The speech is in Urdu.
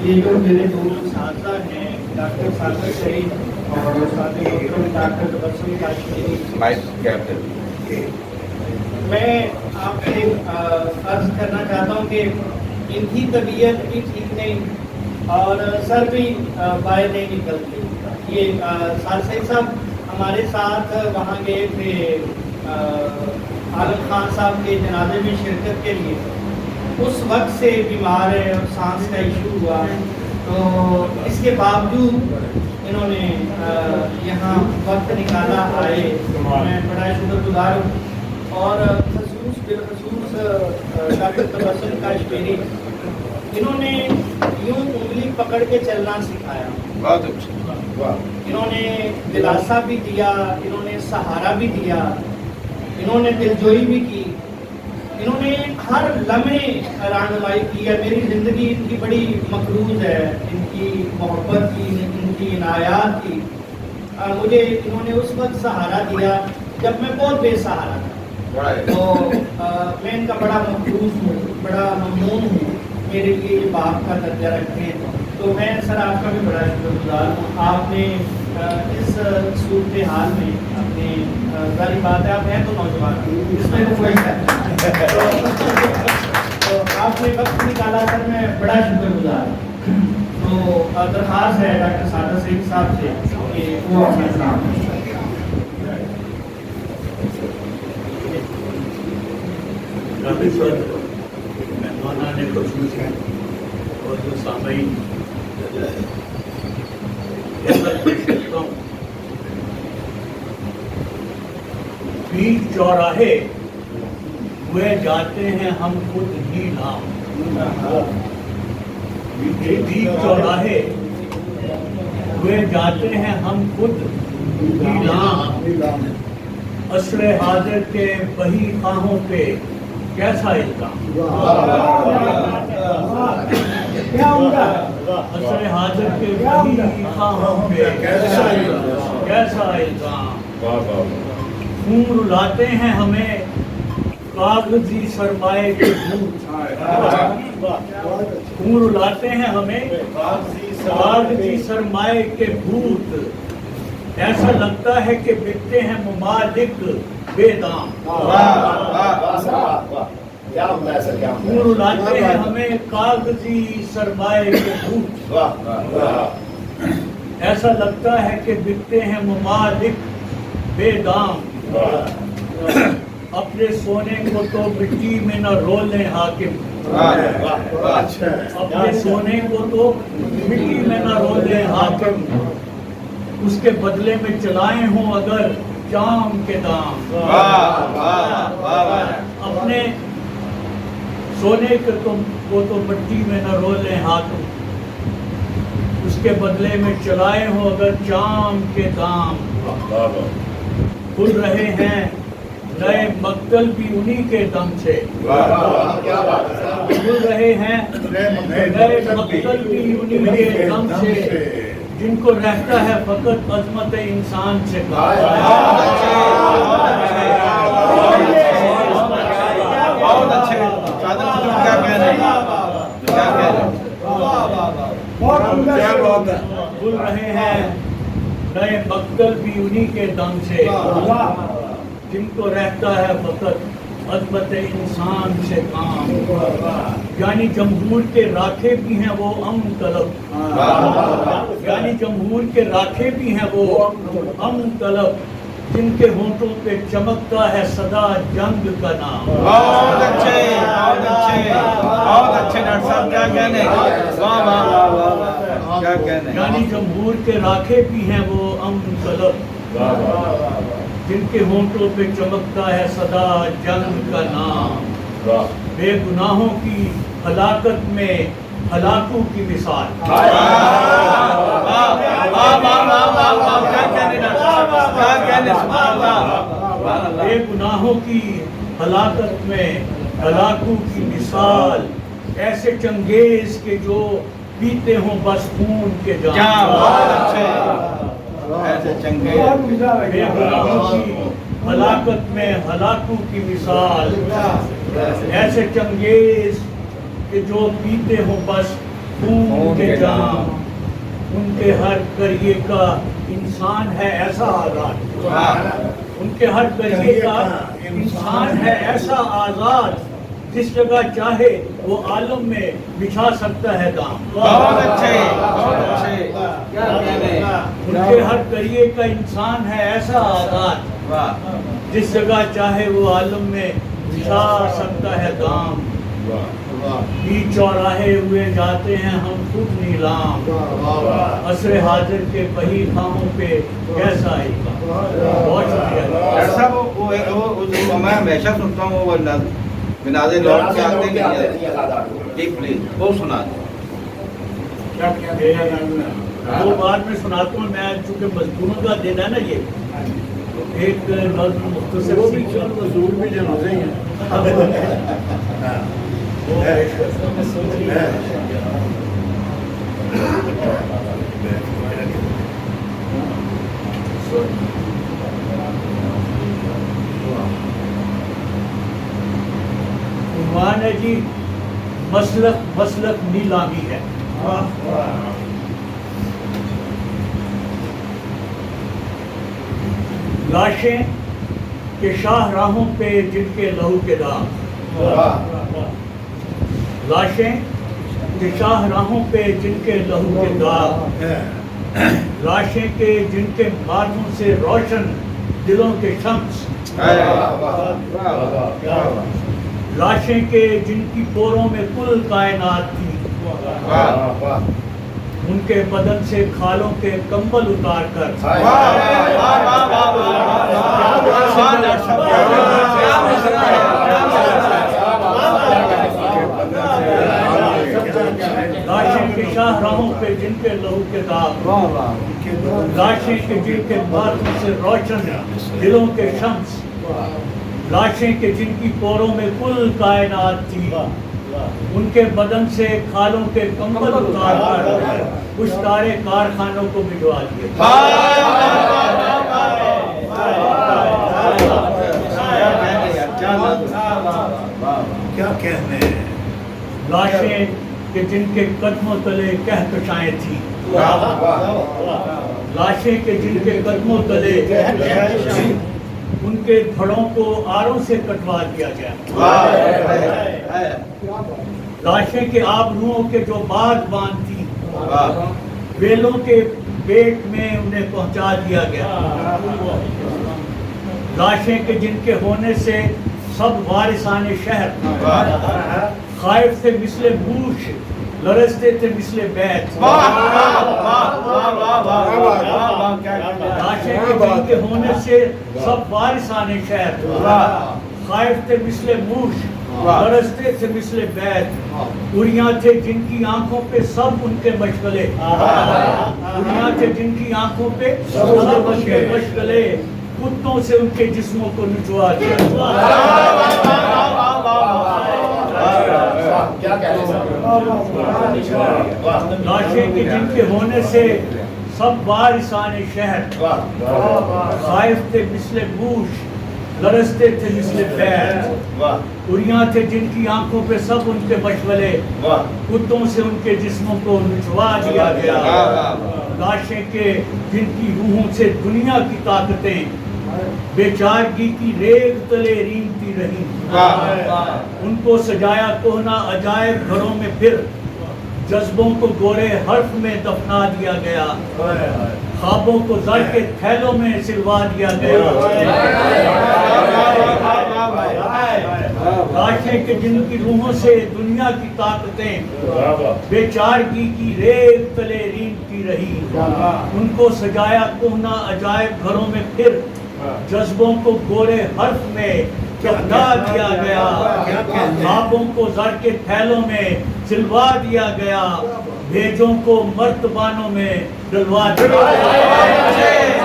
یہ جو میرے دو اساتذہ ہیں ڈاکٹر ساگر شریف اور ڈاکٹر تبسم کاشمیری، میں آپ سے عرض کرنا چاہتا ہوں کہ ان کی طبیعت بھی ٹھیک نہیں اور سر بھی باہر نہیں نکلتی. یہ سید صاحب ہمارے ساتھ وہاں گئے تھے عالم خان صاحب کے جنازے میں شرکت کے لیے. اس وقت سے بیمار ہے اور سانس کا ایشو ہوا، تو اس کے باوجود انہوں نے یہاں وقت نکالا آئے. میں بڑا شکر گزار ہوں. اور بالخصوص ڈاکٹر تبسم کاشمیری، انہوں نے یوں انگلی پکڑ کے چلنا سکھایا. بہت اچھا. انہوں نے دلاسا بھی دیا، انہوں نے سہارا بھی دیا، انہوں نے دلجوئی بھی کی، انہوں نے ہر لمحے رہنمائی کی ہے. میری زندگی ان کی بڑی مقروض ہے، ان کی محبت کی، ان کی عنایات کی. مجھے انہوں نے اس وقت سہارا دیا جب میں بہت بے سہارا تھا. تو میں ان کا بڑا مقروض ہوں، بڑا ممنون ہوں. میرے لیے یہ باپ کا درجہ رکھتے ہیں. تو میں سر آپ کا بھی بڑا شکر گزار ہوں. آپ نے اس صورتحال میں اپنے ظاہر بات ہے آپ ہیں تو نوجوان، اس میں تو کوئی تو آپ نے وقت نکالا سر، میں بڑا شکر گزار ہوں. تو درخواست ہے ڈاکٹر ساگر شریف صاحب سے کہ وہ اپنا سلام. مہمانان خصوصی اور جو سامعین پیر چوراہے ہوئے جاتے ہیں ہم خود ہی نام. پیر چوراہے ہوئے جاتے ہیں ہم خود ہی نام. عصر حاضر کے بہی خواہوں پہ کیسا الزام. عصر حاضر کے بہی خواہوں پہ کیسا الزام. خون رلاتے ہیں ہمیں کاغذی سرمائے کے بھوت. خون رلاتے ہیں ہمیں کاغذی سرمائے کے بھوت. ایسا لگتا ہے کہ بکتے ہیں ممالک بے دام. خون رلاتے ہیں ہمیں کاغذی سرمائے کے بھوت. ایسا لگتا ہے کہ بکتے ہیں ممالک بے دام. اپنے سونے کو تو مٹی میں نہ رولیں حاکم. اپنے سونے کو تو مٹی میں نہ رولیں حاکم. اس کے بدلے میں چلائے ہوں اگر جام کے دام. اپنے سونے کو تو مٹی میں نہ رولیں حاکم. اس کے بدلے میں چلائے ہوں اگر جام کے دام. کھل رہے ہیں نئے مقتل بھی انہی کے دم سے. کھل رہے ہیں نئے مقتل بھی انہی کے دم سے جن کو رہتا ہے فقط عظمت انسان سے. بہت اچھے. کیا کہنے کھل رہے ہیں نئے مقتل بھی انہی کے دم سے جن کو رہتا ہے فقط عظمت انسان سے کام. یعنی جمہور کے راکھے بھی ہیں وہ امن طلب. یعنی جمہور کے راکھے بھی ہیں وہ امن طلب جن کے ہونٹوں پہ چمکتا ہے صدا جنگ کا نام. بہت اچھے ڈاکٹر صاحب. کیا کہنے. یعنی جمہور کے راکھے بھی ہیں وہ امن طلب جن کے ہونٹوں پہ چمکتا ہے صدا جنگ کا نام. بے گناہوں کی ہلاکت میں ہلاکوں کی مثال. بے گناہوں کی ہلاکت میں ہلاکوں کی مثال. ایسے چنگیز کے جو پیتے ہوں بس خون کے جام. ایسے چنگیز. بے گناہوں کی ہلاکت میں ہلاکوں کی مثال، ایسے چنگیز کہ جو پیتے ہوں بس خون کے جام، ان کے ہر کریے کا انسان ہے ایسا آزاد، ان کے ہر کریے کا انسان ہے ایسا آزاد، جس جگہ چاہے وہ عالم میں بچھا سکتا ہے دام۔ بہت اچھے، بہت اچھے، کیا کہنے۔ ان کے ہر کریے کا انسان ہے ایسا آزاد، واہ، جس جگہ چاہے وہ عالم میں بچھا سکتا ہے دام۔ بیچ چوراہے ہوئے جاتے ہیں ہم خود نیلام، عصر حاضر کے بہی خواہوں پہ کیسا آئی گا۔ بہت شکریہ۔ ڈاکٹر صاحب وہ میں ہمیشہ سنتا ہوں وہ مناظر لوٹ کے آتے ہیں، جی پلیز وہ سنا دیں۔ وہ بعد میں سناتا ہوں، میں چونکہ مزدوروں کا دن ہے نا یہ، تو ایک نظم مختصر سی مزدور بھی جنازے ہی ہیں۔ عنوان ہے جی مسلک نیلامی ہے۔ لاشیں کہ شاہ راہوں پہ جن کے لہو کے داغ، لاشیں کہ شاہ راہوں پہ جن کے لہو کے داغ، لاشیں کہ جن کے باتوں سے روشن دلوں کے شمس، لاشیں کہ جن کی پوروں میں کل کائنات تھی، ان کے بدن سے کھالوں کے کمبل اتار کر لاشیں کے شاہ راہوں پہ جن کے لہو کے داغ، لاشیں کے جن کے باتوں سے روشن دلوں کے شمس، لاشیں کہ جن کی پوروں میں کل کائنات تھی، ان کے بدن سے کھالوں کے کمبل اتار کر کچھ تارے کارخانوں کو بھجوا دیے۔ کیا کہنے ہیں۔ لاشیں کہ جن کے قدموں تلے کہکشائیں تھیں، لاشیں کہ جن کے قدموں تلے ان کے دھڑوں کو آروں سے کٹوا دیا گیا۔ لاشیں کے آبروؤں کے جو باغبان تھی، بیلوں کے پیٹ میں انہیں پہنچا دیا گیا۔ لاشیں کے جن کے ہونے سے سب وارثان شہر خائف تھے مثل موش، لرزتے تھے مثل بیت۔ لاشیں کے جن کے ہونے سے سب وارثان شہر خائف تھے مثل موش، لرزتے تھے مثل بیت۔ اریاں تھے جن کی آنکھوں پہ سب ان کے مشغلے، اریاں تھے جن کی آنکھوں پہ سب ان کے مشغلے، کتوں سے ان کے جسموں کو نچوا دیا۔ لاشیں کے جن کے ہونے سے سب وارثان شہر خائف تھے مثل موش، لرزتے تھے مثل بیت۔ اریاں تھے جن کی آنکھوں پہ سب ان کے مشغلے، کتوں سے ان کے جسموں کو نچوا دیا گیا۔ لاشیں کے جن کی روحوں سے دنیا کی طاقتیں بیچارگی کی ریگ تلے رینگتی رہی، ان کو سجایا کوہنا عجائب گھروں میں، پھر جذبوں کو گورے حرف میں دفنا دیا گیا، خوابوں کو زر کے تھیلوں میں سلوا دیا گیا۔ لاشیں کہ جن کی روحوں سے دنیا کی طاقتیں بیچارگی کی ریگ تلے رینگتی رہی، ان کو سجایا کوہنا عجائب گھروں میں، پھر جذبوں کو گورے حرف میں دفنا دیا گیا، خوابوں کو زر کے تھیلوں میں سلوا دیا گیا، بھیجوں کو مرتبانوں میں ڈلوا دیا گیا۔